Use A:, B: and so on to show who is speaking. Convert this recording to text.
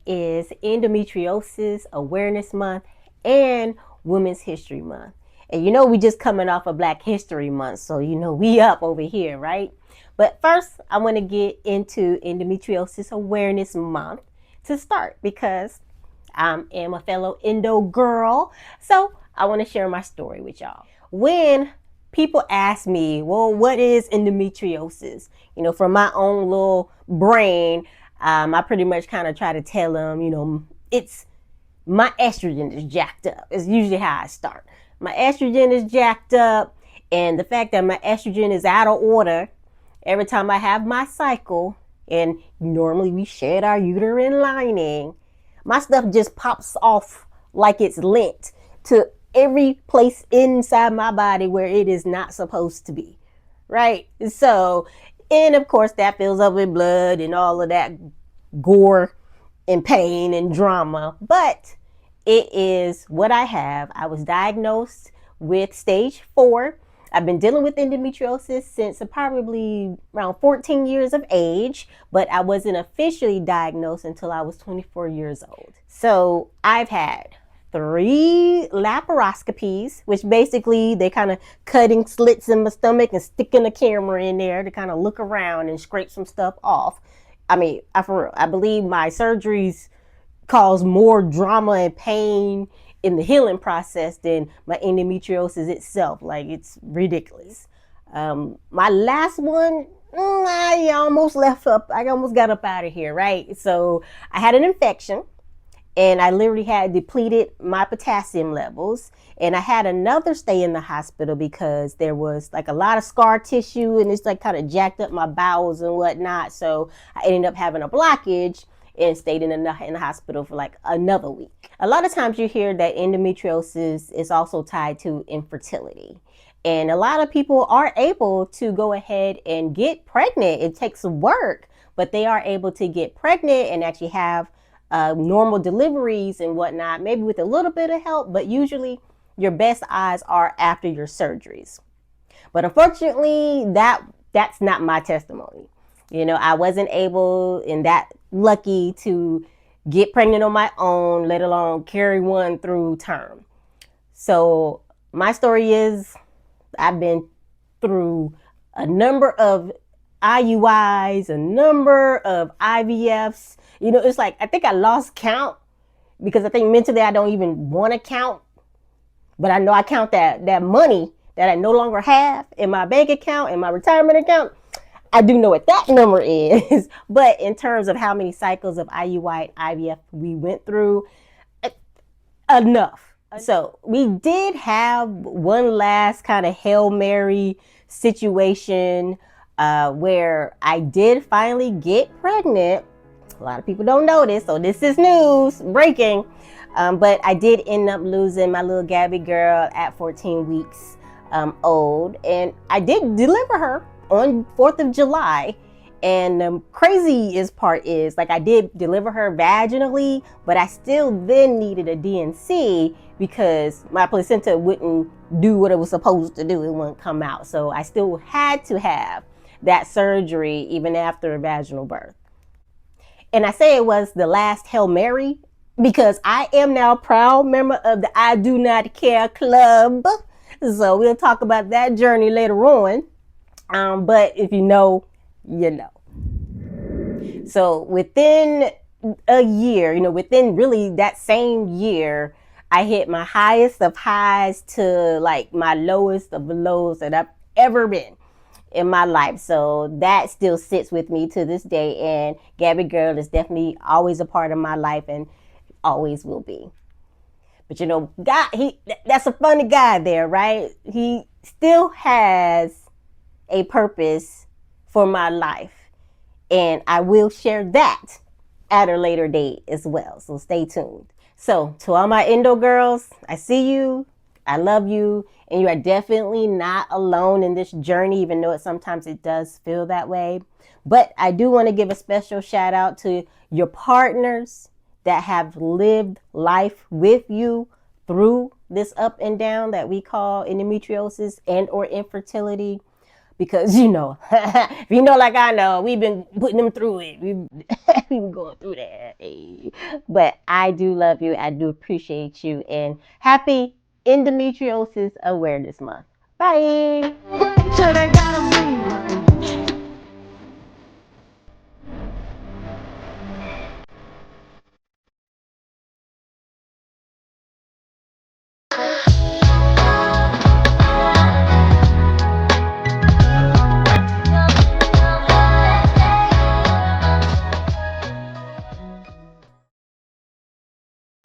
A: It is Endometriosis Awareness Month and Women's History Month. And we just coming off of Black History Month, so we up over here, right? But first, I want to get into Endometriosis Awareness Month to start because I am a fellow endo girl. So I want to share my story with y'all. When people ask me, well, what is endometriosis? From my own little brain, I pretty much kind of try to tell them, it's my estrogen is jacked up. It's usually how I start. My estrogen is jacked up, and the fact that my estrogen is out of order every time I have my cycle, and normally we shed our uterine lining, my stuff just pops off like it's lint to every place inside my body where it is not supposed to be, right? So, and of course that fills up with blood and all of that gore and pain and drama, but it is what I have. I was diagnosed with stage 4. I've been dealing with endometriosis since probably around 14 years of age, but I wasn't officially diagnosed until I was 24 years old. So I've had 3 laparoscopies, which basically they kind of cutting slits in my stomach and sticking a camera in there to kind of look around and scrape some stuff off. For real, I believe my surgeries cause more drama and pain in the healing process than my endometriosis itself. Like, it's ridiculous. My last one, I almost got up out of here, right? So I had an infection, and I literally had depleted my potassium levels. And I had another stay in the hospital because there was like a lot of scar tissue, and it's like kind of jacked up my bowels and whatnot. So I ended up having a blockage and stayed in the hospital for like another week. A lot of times you hear that endometriosis is also tied to infertility. And a lot of people are able to go ahead and get pregnant. It takes work, but they are able to get pregnant and actually have normal deliveries and whatnot, maybe with a little bit of help, but usually your best odds are after your surgeries. But unfortunately, that's not my testimony. I wasn't able and that lucky to get pregnant on my own, let alone carry one through term. So my story is I've been through a number of IUIs, a number of IVFs. It's like, I think I lost count because I think mentally I don't even want to count. But I know I count that money that I no longer have in my bank account, in my retirement account. I do know what that number is. But in terms of how many cycles of IUI and IVF we went through, enough. So we did have one last kind of Hail Mary situation where I did finally get pregnant. A lot of people don't know this, so this is news, breaking. But I did end up losing my little Gabby girl at 14 weeks old. And I did deliver her on 4th of July. And the craziest part is, like, I did deliver her vaginally, but I still then needed a DNC because my placenta wouldn't do what it was supposed to do. It wouldn't come out. So I still had to have that surgery even after a vaginal birth. And I say it was the last Hail Mary because I am now a proud member of the I Do Not Care Club. So we'll talk about that journey later on. But if you know, you know. So within a year, within really that same year, I hit my highest of highs to like my lowest of lows that I've ever been in my life. So that still sits with me to this day. And Gabby girl is definitely always a part of my life and always will be. But God, that's a funny guy there, right? He still has a purpose for my life. And I will share that at a later date as well. So stay tuned. So to all my endo girls, I see you. I love you. And you are definitely not alone in this journey, even though sometimes it does feel that way. But I do want to give a special shout out to your partners that have lived life with you through this up and down that we call endometriosis and or infertility. because if you know like I know, we've been putting them through it. We've been going through that. Hey. But I do love you. I do appreciate you. And happy Endometriosis Awareness Month. Bye.